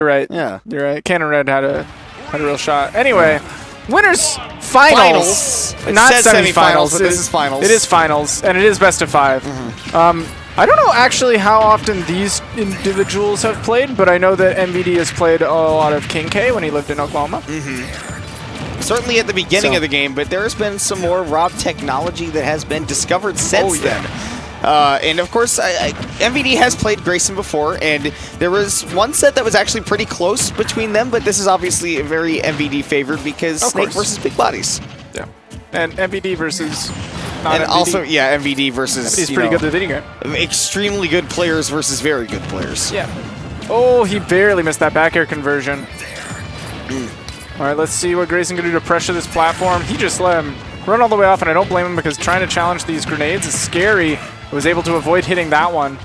You're right. Yeah. You're right. Cannon Red had a real shot. Anyway, winners finals. Not semifinals, but this is finals. It is finals, and it is best of 5. I don't know actually how often these individuals have played, but I know that MVD has played a lot of King K when he lived in Oklahoma. Certainly at the beginning of the game, but there's been some more Rob technology that has been discovered since then. And of course, MVD has played Grayson before, and there was one set that was actually pretty close between them, but this is obviously a very MVD favored because Snake versus Big Bodies. Yeah. And MVD versus and MVD. Also, yeah, MVD versus, MVD's pretty good at the video game. Extremely good players versus very good players. Yeah. Oh, he barely missed that back air conversion. All right, let's see what Grayson can do to pressure this platform. He just let him run all the way off, and I don't blame him because trying to challenge these grenades is scary. Was able to avoid hitting that one.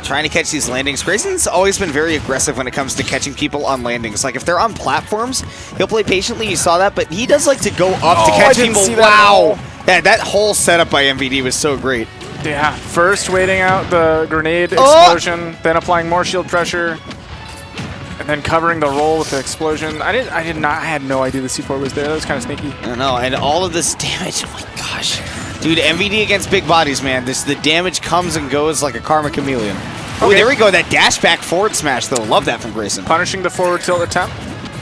Trying to catch these landings. Grayson's always been very aggressive when it comes to catching people on landings. Like, if they're on platforms, he'll play patiently. You saw that, but he does like to go up to catch people. Wow! That whole setup by MVD was so great. Yeah, first waiting out the grenade explosion, then applying more shield pressure, and then covering the roll with the explosion. I had no idea the C4 was there. That was kind of sneaky. I don't know, and all of this damage. Oh my gosh. Dude, MVD against Big Bodies, man. The damage comes and goes like a karma chameleon. Oh, there we go. That dash back forward smash, though. Love that from Grayson. Punishing the forward tilt attempt.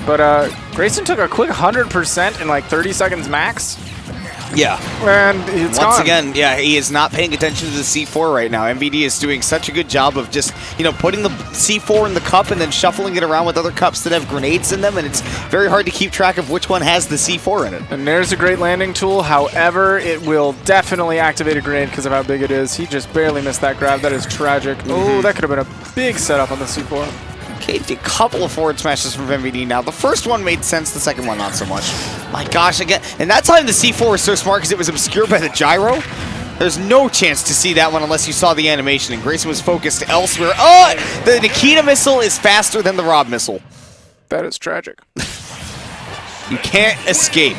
But Grayson took a quick 100% in like 30 seconds max. Yeah. And it's Once gone. again, yeah, he is not paying attention to the C4 right now. MVD is doing such a good job of just, putting the C4 in the cup and then shuffling it around with other cups that have grenades in them, and it's very hard to keep track of which one has the C4 in it. And there's a great landing tool. However, it will definitely activate a grenade because of how big it is. He just barely missed that grab. That is tragic. Oh, that could have been a big setup on the C4. Okay, a couple of forward smashes from MVD now. The first one made sense, the second one not so much. My gosh, again. And that time the C4 was so smart because it was obscured by the gyro. There's no chance to see that one unless you saw the animation, and Grayson was focused elsewhere. Oh, the Nikita missile is faster than the Rob missile. That is tragic. You can't escape.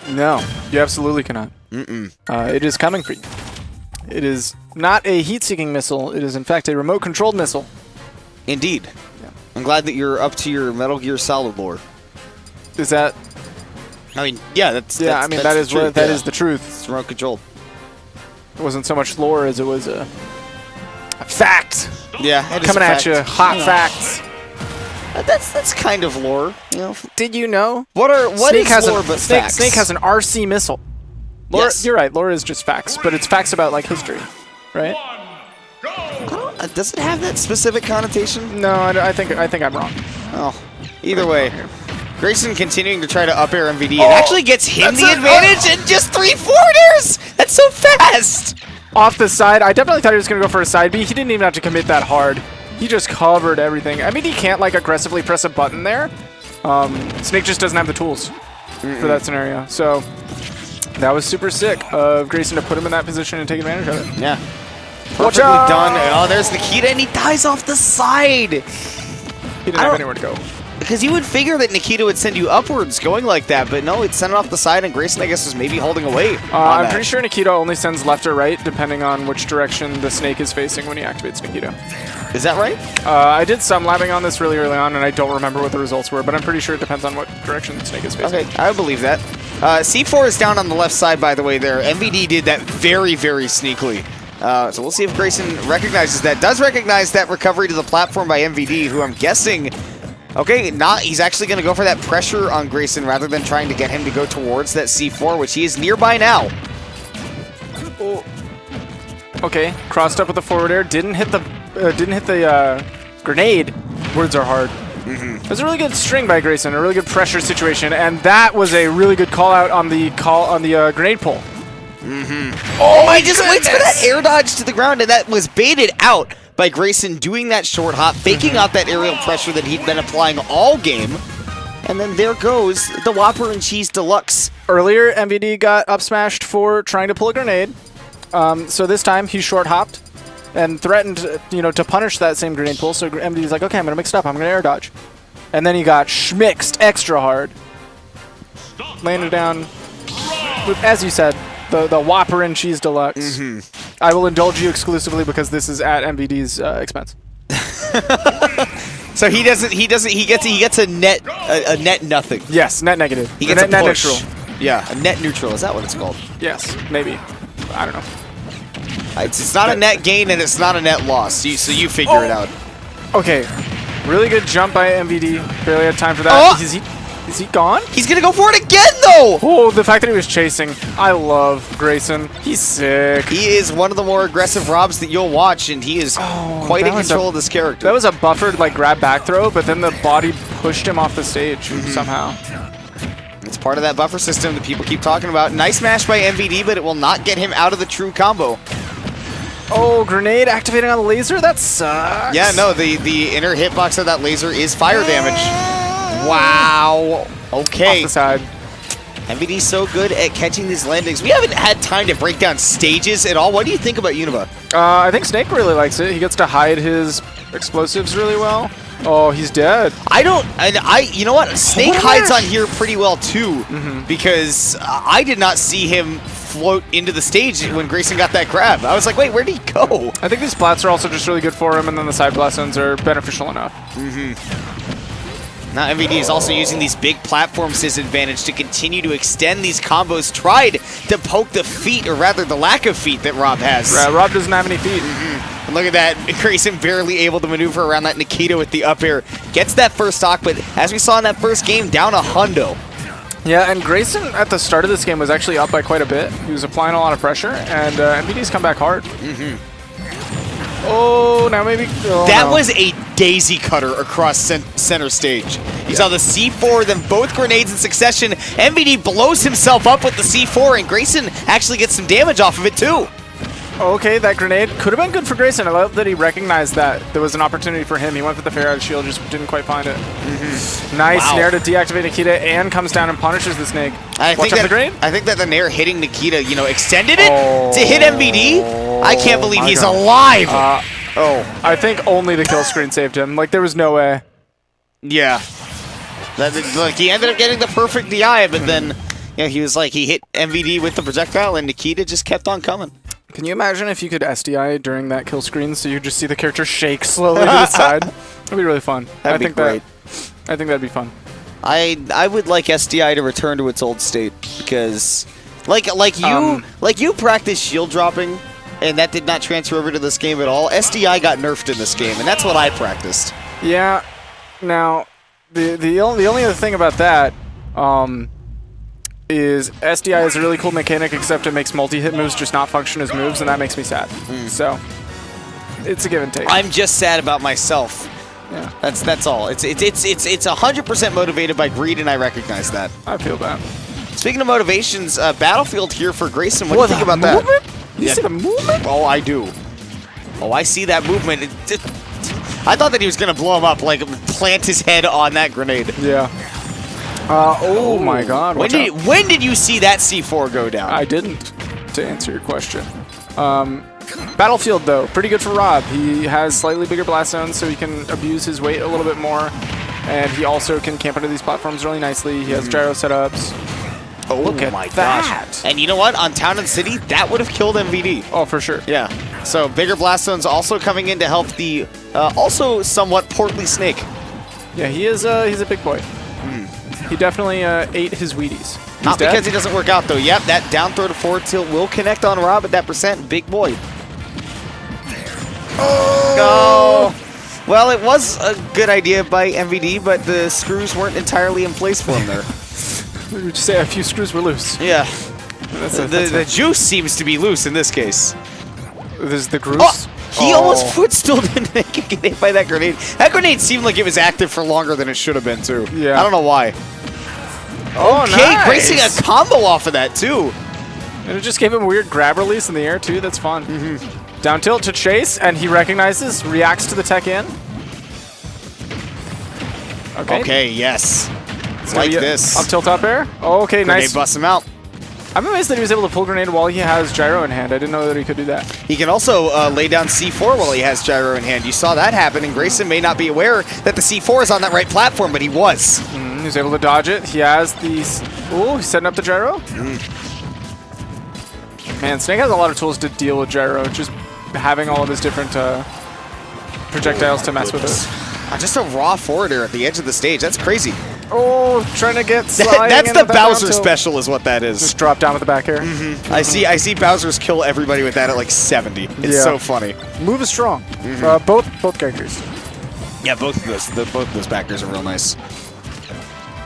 No, you absolutely cannot. It is coming for you. It is not a heat-seeking missile. It is, in fact, a remote-controlled missile. Indeed. I'm glad that you're up to your Metal Gear Solid lore. Is that? I mean, yeah, that is the truth. It's remote controlled. It wasn't so much lore as it was a fact. Yeah, coming at you, hot facts. That's kind of lore. Did you know? What is lore but facts? Snake has an RC missile. Lore, yes. You're right. Lore is just facts, but it's facts about like history, right? Does it have that specific connotation? No, I think I'm wrong. Oh, either way, Grayson continuing to try to up air MVD. It actually gets him the advantage and just 3 forwarders. That's so fast. Off the side, I definitely thought he was gonna go for a side B. He didn't even have to commit that hard. He just covered everything. I mean, he can't like aggressively press a button there. Snake just doesn't have the tools for that scenario. So that was super sick of Grayson to put him in that position and take advantage of it. Yeah. Perfectly done. Oh, there's Nikita, and he dies off the side. He didn't have anywhere to go. Because you would figure that Nikita would send you upwards going like that, but no, it's sent it off the side, and Grayson, I guess, is maybe holding away. I'm pretty sure Nikita only sends left or right, depending on which direction the Snake is facing when he activates Nikita. Is that right? I did some labbing on this really early on, and I don't remember what the results were, but I'm pretty sure it depends on what direction the Snake is facing. Okay, I believe that. C4 is down on the left side, by the way, there. MVD did that very, very sneakily. So we'll see if Grayson recognizes that. Does recognize that recovery to the platform by MVD, who I'm guessing... Okay, he's actually going to go for that pressure on Grayson rather than trying to get him to go towards that C4, which he is nearby now. Oh. Okay, crossed up with the forward air. Didn't hit the grenade. Words are hard. It was a really good string by Grayson, a really good pressure situation, and that was a really good call out on the grenade pull. Oh, he just waits for that air dodge to the ground, and that was baited out by Grayson doing that short hop, faking out that aerial pressure that he'd been applying all game. And then there goes the Whopper and Cheese Deluxe. Earlier, MVD got up smashed for trying to pull a grenade. So this time, he short hopped and threatened, to punish that same grenade pull. So MVD's like, okay, I'm gonna mix it up. I'm gonna air dodge. And then he got schmixed extra hard. Landed down with, as you said, the Whopper and Cheese Deluxe. I will indulge you exclusively because this is at MVD's expense. So he gets a net nothing. Yes, net negative. He gets a net push. neutral. Yeah, a net neutral. Is that what it's called? Yes, maybe. I don't know. It's not a net gain and it's not a net loss. So you figure it out. Okay, really good jump by MVD. Barely had time for that. Oh! Is he gone? He's gonna go for it again though. Oh, the fact that he was chasing. I love Grayson. He's sick. He is one of the more aggressive Robs that you'll watch, and he is quite in control of this character. That was a buffered like grab back throw, but then the body pushed him off the stage somehow. It's part of that buffer system that people keep talking about. Nice smash by MVD, but it will not get him out of the true combo. Oh, grenade activating on the laser? That sucks. Yeah, no, the inner hitbox of that laser is fire damage. Wow. Okay. Off the side. MVD's so good at catching these landings. We haven't had time to break down stages at all. What do you think about Univa? I think Snake really likes it. He gets to hide his explosives really well. Oh, he's dead. You know what? Snake hides on here pretty well too, because I did not see him float into the stage when Grayson got that grab. I was like, wait, where'd he go? I think these plats are also just really good for him, and then the side blast zones are beneficial enough. Now MVD is also using these big platforms to his advantage to continue to extend these combos, tried to poke the feet, or rather the lack of feet that Rob has. Rob doesn't have any feet. And look at that, Grayson barely able to maneuver around that Nikita with the up air. Gets that first stock, but as we saw in that first game, down a hundo. Yeah, and Grayson at the start of this game was actually up by quite a bit. He was applying a lot of pressure, and MVD's come back hard. Oh, now maybe... Oh, that was a daisy cutter across center stage. You saw the C4, then both grenades in succession. MVD blows himself up with the C4, and Grayson actually gets some damage off of it too. Okay, that grenade could have been good for Grayson. I love that he recognized that there was an opportunity for him. He went for the fair out shield, just didn't quite find it. Nice nair to deactivate Nikita, and comes down and punishes the Snake. I think that the nair hitting Nikita, extended it to hit MVD. I can't believe he's alive. I think only the kill screen saved him. Like, there was no way. Yeah. Look, he ended up getting the perfect DI, but then he was like, he hit MVD with the projectile, and Nikita just kept on coming. Can you imagine if you could SDI during that kill screen so you just see the character shake slowly to the side? That'd be really fun. That'd be great. I think that'd be fun. I would like SDI to return to its old state, because like you practice shield dropping, and that did not transfer over to this game at all. SDI got nerfed in this game, and that's what I practiced. Yeah. Now, the only other thing about that is SDI is a really cool mechanic, except it makes multi-hit moves just not function as moves, and that makes me sad. So, it's a give and take. I'm just sad about myself. Yeah. That's all. It's 100% motivated by greed, and I recognize that. I feel bad. Speaking of motivations, Battlefield here for Grayson. What do you think about that? You see the movement? Oh, I do. Oh, I see that movement. I thought that he was going to blow him up, like plant his head on that grenade. Yeah. Oh my god. When did you see that C4 go down? I didn't, to answer your question. Battlefield, though, pretty good for Rob. He has slightly bigger blast zones, so he can abuse his weight a little bit more. And he also can camp under these platforms really nicely. He has gyro setups. Oh, look at my gosh. And you know what? On Town and City, that would have killed MVD. Oh, for sure. Yeah. So bigger blast zones also coming in to help the also somewhat portly Snake. Yeah, he's a big boy. He definitely ate his Wheaties. Not because he doesn't work out, though. Yep, that down throw to forward tilt will connect on Rob at that percent. Big boy. Oh! Well, it was a good idea by MVD, but the screws weren't entirely in place for him there. We would say a few screws were loose. Yeah. The juice seems to be loose in this case. There's the grease. Oh! He almost footstooled didn't make it get hit by that grenade. That grenade seemed like it was active for longer than it should have been, too. Yeah. I don't know why. Oh, okay, nice. Grayson a combo off of that, too. And it just gave him a weird grab release in the air, too. That's fun. Down tilt to chase, and he recognizes, reacts to the tech in. Okay, yes. Like this. Up tilt up air. Oh, okay, grenade nice. Busts him out. I'm amazed that he was able to pull grenade while he has gyro in hand. I didn't know that he could do that. He can also lay down C4 while he has gyro in hand. You saw that happen, and Grayson may not be aware that the C4 is on that right platform, but he was. He's able to dodge it. He has these... Ooh, he's setting up the gyro. Man, Snake has a lot of tools to deal with gyro, just having all of his different projectiles to mess with it. Just a raw forwarder at the edge of the stage. That's crazy. Oh, trying to get sliding That's into the that Bowser down tilt. special is what that is. Just drop down with the back air. I see Bowser's kill everybody with that at like 70. It's so funny. Move is strong. Both characters. Yeah, both of those backers are real nice.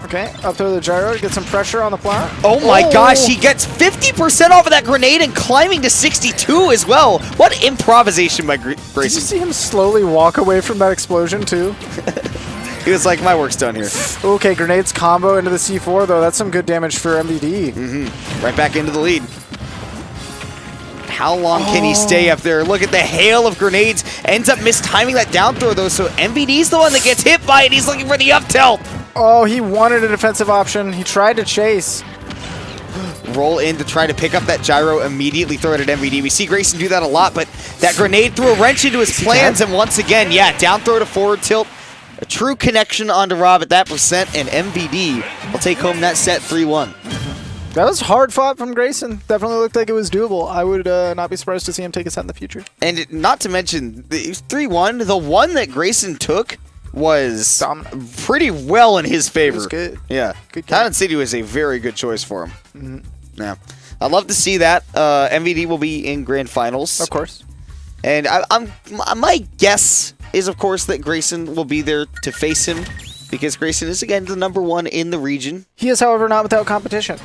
Okay, up throw the gyro to get some pressure on the plat. Oh my gosh, he gets 50% off of that grenade and climbing to 62 as well. What improvisation by Grayson. Did you see him slowly walk away from that explosion too? He was like, my work's done here. Okay, grenades combo into the C4 though. That's some good damage for MVD. Right back into the lead. How long can he stay up there? Look at the hail of grenades. Ends up mistiming that down throw though, so MVD's the one that gets hit by it. He's looking for the up tilt. Oh, he wanted a defensive option. He tried to chase. Roll in to try to pick up that gyro, immediately throw it at MVD. We see Grayson do that a lot, but that grenade threw a wrench into his plans, and once again, yeah, down throw to forward tilt. A true connection onto Rob at that percent, and MVD will take home that set 3-1. That was hard fought from Grayson. Definitely looked like it was doable. I would not be surprised to see him take a set in the future. And not to mention, the 3-1, the one that Grayson took was pretty well in his favor. It was good. Yeah. Good game. Town City was a very good choice for him. Yeah. I'd love to see that. MVD will be in grand finals. Of course. And my guess is, of course, that Grayson will be there to face him because Grayson is, again, the #1 in the region. He is, however, not without competition.